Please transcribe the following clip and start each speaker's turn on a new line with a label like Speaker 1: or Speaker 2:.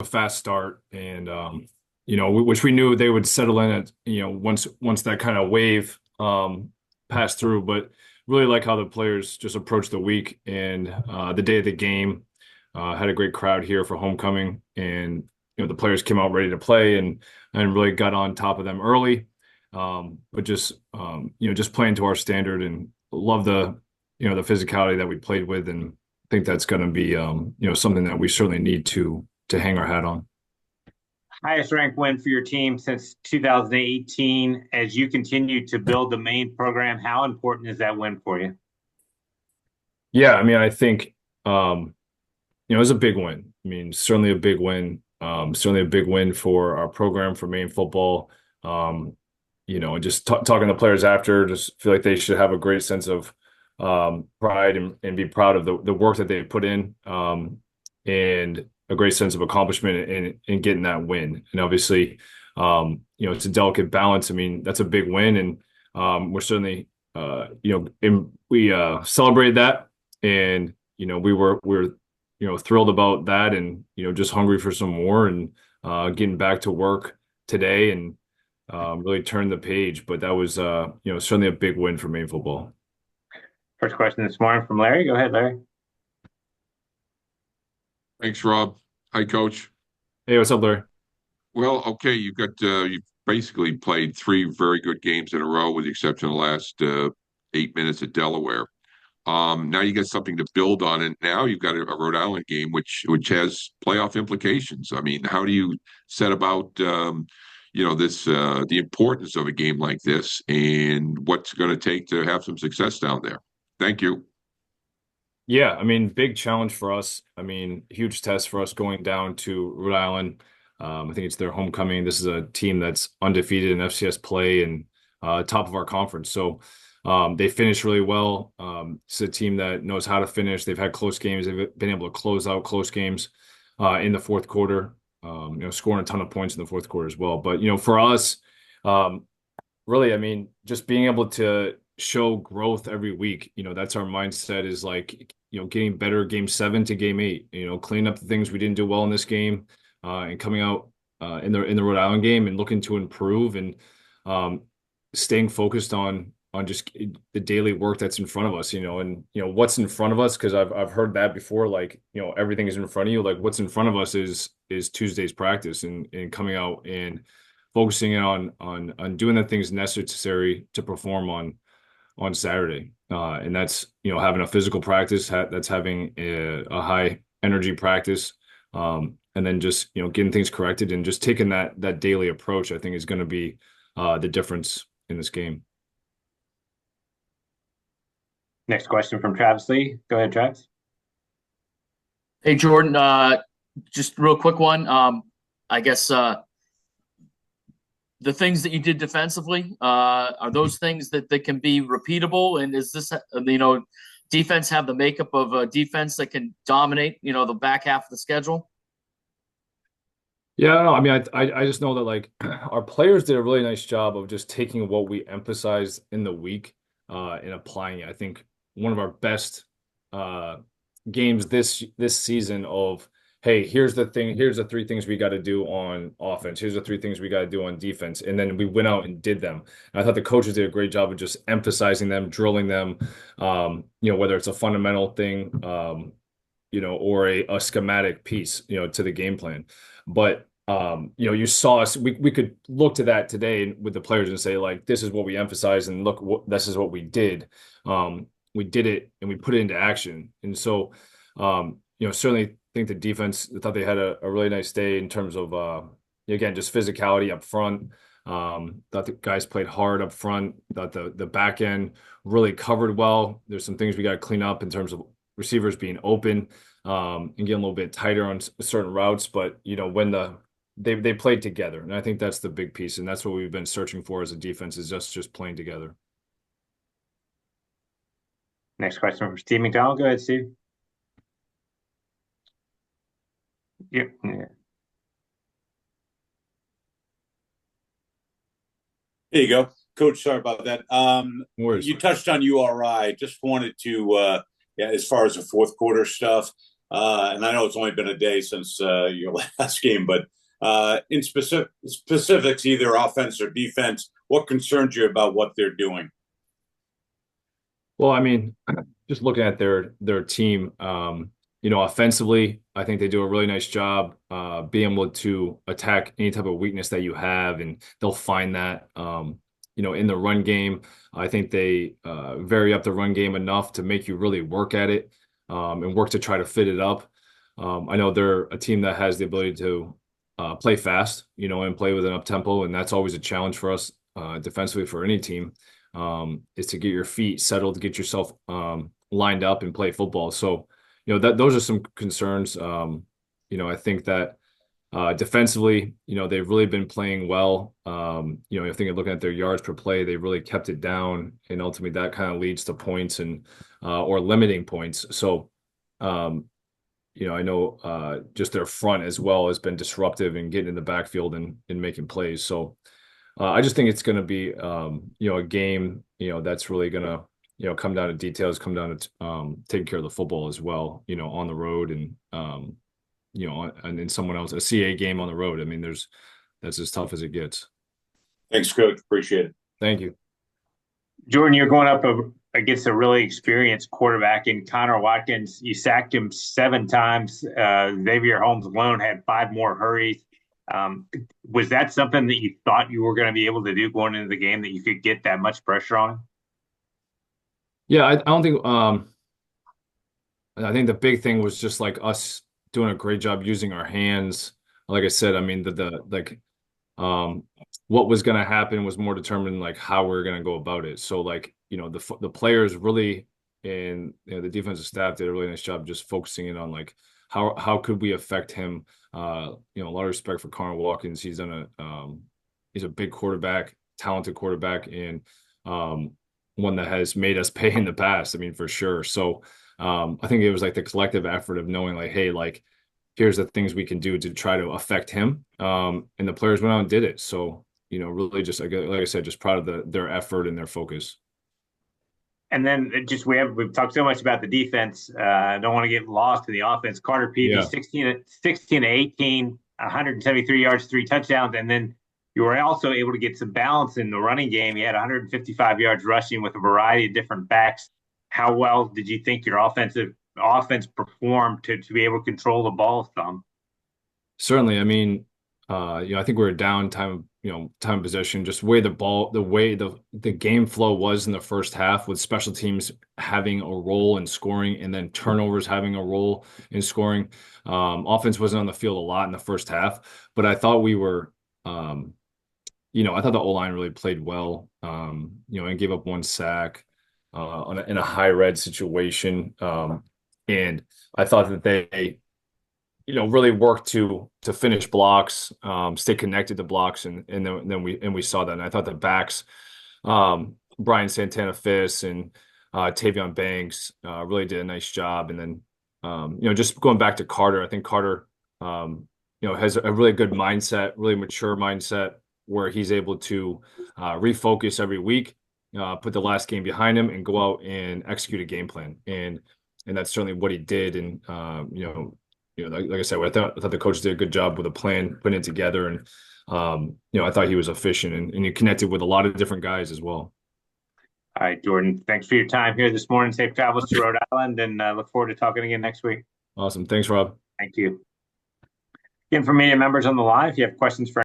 Speaker 1: fast start, and which we knew they would settle in at, once that kind of wave passed through. But really like how the players just approached the week and the day of the game. Had a great crowd here for homecoming, and the players came out ready to play and really got on top of them early. But just playing to our standard, and love the physicality that we played with, and think that's going to be something that we certainly need to hang our hat on.
Speaker 2: Highest ranked win for your team since 2018. As you continue to build the main program, how important is that win for you?
Speaker 1: Yeah, I mean, I think it was a big win. I mean, certainly a big win. Certainly a big win for our program, for Maine football. And just talking to players after, just feel like they should have a great sense of pride, and be proud of the work that they put in, and a great sense of accomplishment in getting that win. And obviously, it's a delicate balance. I mean, that's a big win, and we're certainly, we celebrated that, and we're thrilled about that, and just hungry for some more, and getting back to work today, and really turn the page. But that was certainly a big win for Maine football.
Speaker 2: First question this morning from Larry. Go ahead, Larry.
Speaker 3: Thanks, Rob. Hi, Coach.
Speaker 1: Hey, what's up, Larry?
Speaker 3: Well, okay, you basically played three very good games in a row, with the exception of the last 8 minutes at Delaware. Now you got something to build on, and now you've got a Rhode Island game, which has playoff implications. I mean, how do you set about this the importance of a game like this, and what's going to take to have some success down there? Thank you.
Speaker 1: Yeah, I mean, big challenge for us. I mean, huge test for us going down to Rhode Island. I think it's their homecoming. This is a team that's undefeated in FCS play, and top of our conference. So they finished really well. It's a team that knows how to finish. They've had close games. They've been able to close out close games in the fourth quarter. Scoring a ton of points in the fourth quarter as well. But for us, really, I mean, just being able to show growth every week. That's our mindset, is like, getting better game 7 to game 8, cleaning up the things we didn't do well in this game, and coming out in the Rhode Island game and looking to improve, and staying focused on just the daily work that's in front of us, and what's in front of us, because I've heard that before, like, everything is in front of you. Like, what's in front of us is Tuesday's practice, and coming out and focusing on doing the things necessary to perform on Saturday. And that's, having a physical practice, that's having a high energy practice. And then just, getting things corrected, and just taking that daily approach, I think, is going to be the difference in this game.
Speaker 2: Next question from Travis Lee. Go ahead, Travis.
Speaker 4: Hey, Jordan, just real quick one. I guess the things that you did defensively, are those things that can be repeatable? And is this, defense have the makeup of a defense that can dominate, the back half of the schedule?
Speaker 1: Yeah, no, I mean, I just know that, like, our players did a really nice job of just taking what we emphasized in the week, and applying it. I think one of our best games this season of, hey, here's the three things we got to do on offense. Here's the three things we got to do on defense. And then we went out and did them. And I thought the coaches did a great job of just emphasizing them, drilling them, whether it's a fundamental thing, or a schematic piece, to the game plan. But, you saw us, we could look to that today with the players and say, like, this is what we emphasized, and look, this is what we did. We did it, and we put it into action. And so, certainly think the defense, I thought they had a really nice day in terms of, again, just physicality up front. Thought the guys played hard up front. Thought the back end really covered well. There's some things we got to clean up in terms of receivers being open, and getting a little bit tighter on certain routes. But, when they played together, and I think that's the big piece, and that's what we've been searching for as a defense, is just playing together.
Speaker 2: Next question from Steve McDonald. Go ahead, Steve. Yep. Yeah.
Speaker 5: There you go, Coach. Sorry about that.
Speaker 1: Worries.
Speaker 5: You touched on URI. Just wanted to, as far as the fourth quarter stuff, And I know it's only been a day since your last game, but in specifics, either offense or defense, what concerns you about what they're doing?
Speaker 1: Well, I mean, just looking at their team, offensively, I think they do a really nice job being able to attack any type of weakness that you have, and they'll find that. In the run game, I think they vary up the run game enough to make you really work at it and work to try to fit it up. I know they're a team that has the ability to play fast, and play with an up tempo, and that's always a challenge for us defensively for any team. Is to get your feet settled, to get yourself lined up and play football. So, that those are some concerns. I think that defensively, they've really been playing well. I think looking at their yards per play, they really kept it down, and ultimately that kind of leads to points and or limiting points. So, I know just their front as well has been disruptive in getting in the backfield and making plays. So. I just think it's going to be, a game, that's really going to, come down to details, come down to taking care of the football as well, on the road and, and in someone else, a CAA game on the road. I mean, that's as tough as it gets.
Speaker 5: Thanks, Coach. Appreciate it.
Speaker 1: Thank you.
Speaker 2: Jordan, you're going up against a really experienced quarterback in Connor Watkins. You sacked him 7 times. Xavier Holmes alone had 5 more hurries. Was that something that you thought you were going to be able to do going into the game, that you could get that much pressure on him?
Speaker 1: Yeah, I don't think I think the big thing was just like us doing a great job using our hands. Like I said, I mean um what was going to happen was more determined like how we are going to go about it. So like, the players really and the defensive staff did a really nice job just focusing in on like how could we affect him. A lot of respect for Connor Watkins. He's a big quarterback, talented quarterback, and one that has made us pay in the past. I mean, for sure. So I think it was like the collective effort of knowing like, hey, like here's the things we can do to try to affect him. And the players went out and did it. So, really just like I said, just proud of their effort and their focus.
Speaker 2: And then we've talked so much about the defense. I don't want to get lost in the offense. Carter Peavy,
Speaker 1: Yeah.
Speaker 2: 16 to 18, 173 yards, 3 touchdowns. And then you were also able to get some balance in the running game. You had 155 yards rushing with a variety of different backs. How well did you think your offense performed to be able to control the ball some?
Speaker 1: Certainly. I mean, I think we were down time possession, just the way the game flow was in the first half, with special teams having a role in scoring and then turnovers having a role in scoring. Offense wasn't on the field a lot in the first half, but I thought we were, I thought the O-line really played well, and gave up 1 sack in a high red situation. And I thought that they really work to finish blocks, stay connected to blocks, and then we saw that. And I thought the backs, Brian Santana Fiss and Tavion Banks, really did a nice job. And then just going back to Carter, I think Carter has a really good mindset, really mature mindset, where he's able to refocus every week, put the last game behind him, and go out and execute a game plan. And that's certainly what he did. And like I said, I thought the coach did a good job with a plan, putting it together, and I thought he was efficient and he connected with a lot of different guys as well.
Speaker 2: All right, Jordan, thanks for your time here this morning. Safe travels to Rhode Island, and look forward to talking again next week.
Speaker 1: Awesome. Thanks, Rob.
Speaker 2: Thank you. Again, for media members on the line, if you have questions for